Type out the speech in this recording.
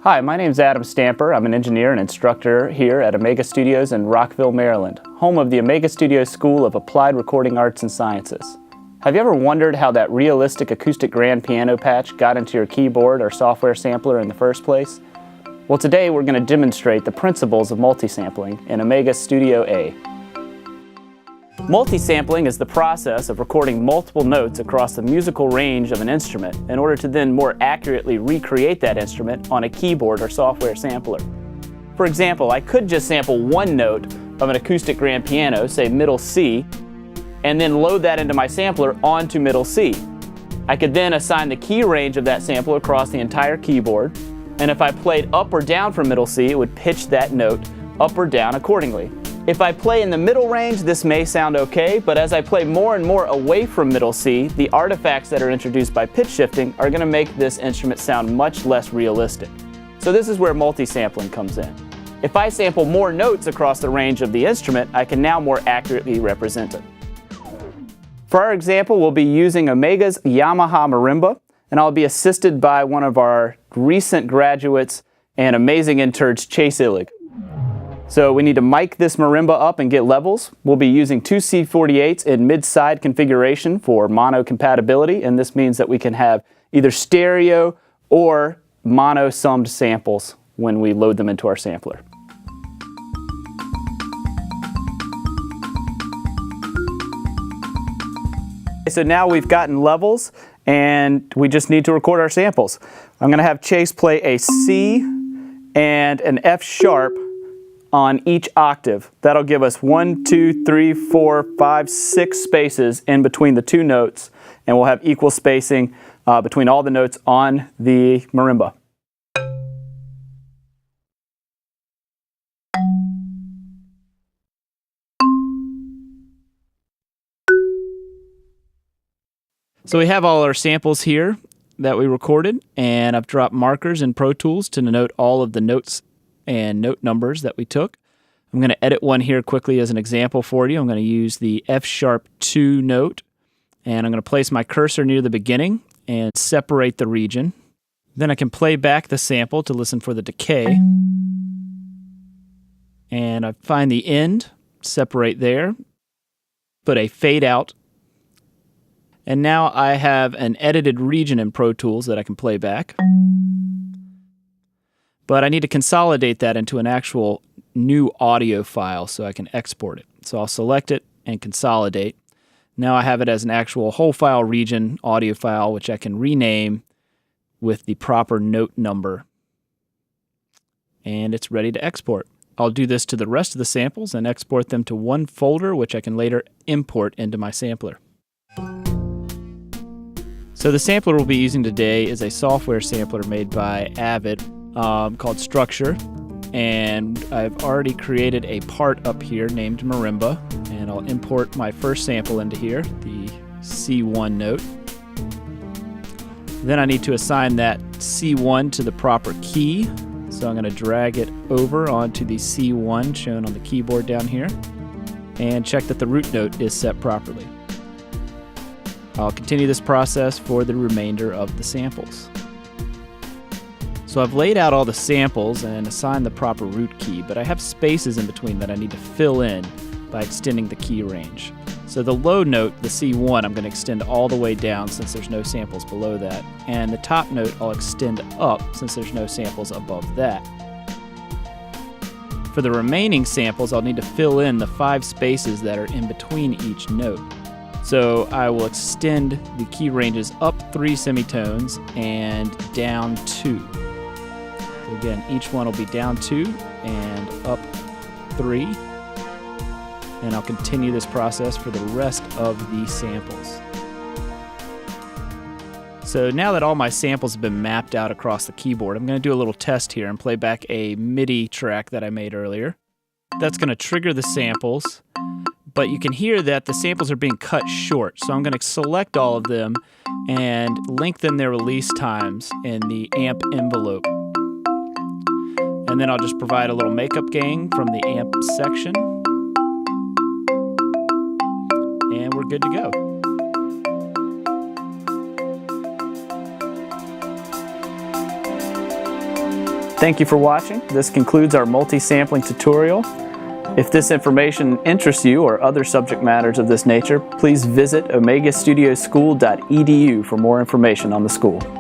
Hi, my name is Adam Stamper. I'm an engineer and instructor here at Omega Studios in Rockville, Maryland, home of the Omega Studios School of Applied Recording Arts and Sciences. Have you ever wondered how that realistic acoustic grand piano patch got into your keyboard or software sampler in the first place? Well, today we're going to demonstrate the principles of multisampling in Omega Studio A. Multisampling is the process of recording multiple notes across the musical range of an instrument in order to then more accurately recreate that instrument on a keyboard or software sampler. For example, I could just sample one note of an acoustic grand piano, say middle C, and then load that into my sampler onto middle C. I could then assign the key range of that sample across the entire keyboard, and if I played up or down from middle C, it would pitch that note up or down accordingly. If I play in the middle range, this may sound okay, but as I play more and more away from middle C, the artifacts that are introduced by pitch shifting are going to make this instrument sound much less realistic. So this is where multisampling comes in. If I sample more notes across the range of the instrument, I can now more accurately represent it. For our example, we'll be using Omega's Yamaha marimba, and I'll be assisted by one of our recent graduates and amazing interns, Chase Illig. So we need to mic this marimba up and get levels. We'll be using two C48s in mid-side configuration for mono compatibility, and this means that we can have either stereo or mono summed samples when we load them into our sampler. So now we've gotten levels and we just need to record our samples. I'm going to have Chase play a C and an F sharp on each octave. That'll give us 1, 2, 3, 4, 5, 6 spaces in between the two notes, and we'll have equal spacing between all the notes on the marimba. So we have all our samples here that we recorded, and I've dropped markers in Pro Tools to denote all of the notes and note numbers that we took. I'm going to edit one here quickly as an example for you. I'm going to use the F sharp 2 note, and I'm going to place my cursor near the beginning and separate the region. Then I can play back the sample to listen for the decay. And I find the end, separate there, put a fade out. And now I have an edited region in Pro Tools that I can play back. But I need to consolidate that into an actual new audio file so I can export it. So I'll select it and consolidate. Now I have it as an actual whole file region audio file, which I can rename with the proper note number. And it's ready to export. I'll do this to the rest of the samples and export them to one folder, which I can later import into my sampler. So the sampler we'll be using today is a software sampler made by Avid called Structure, and I've already created a part up here named marimba, and I'll import my first sample into here, the C1 note. Then I need to assign that C1 to the proper key, so I'm going to drag it over onto the C1 shown on the keyboard down here and check that the root note is set properly. I'll continue this process for the remainder of the samples. So I've laid out all the samples and assigned the proper root key, but I have spaces in between that I need to fill in by extending the key range. So the low note, the C1, I'm going to extend all the way down since there's no samples below that, and the top note I'll extend up since there's no samples above that. For the remaining samples, I'll need to fill in the 5 spaces that are in between each note. So I will extend the key ranges up 3 semitones and down 2. So again, each one will be down 2 and up 3. And I'll continue this process for the rest of the samples. So now that all my samples have been mapped out across the keyboard, I'm going to do a little test here and play back a MIDI track that I made earlier. That's going to trigger the samples, but you can hear that the samples are being cut short. So I'm going to select all of them and lengthen their release times in the amp envelope. And then I'll just provide a little makeup gain from the amp section. And we're good to go. Thank you for watching. This concludes our multi-sampling tutorial. If this information interests you or other subject matters of this nature, please visit omegastudiosschool.edu for more information on the school.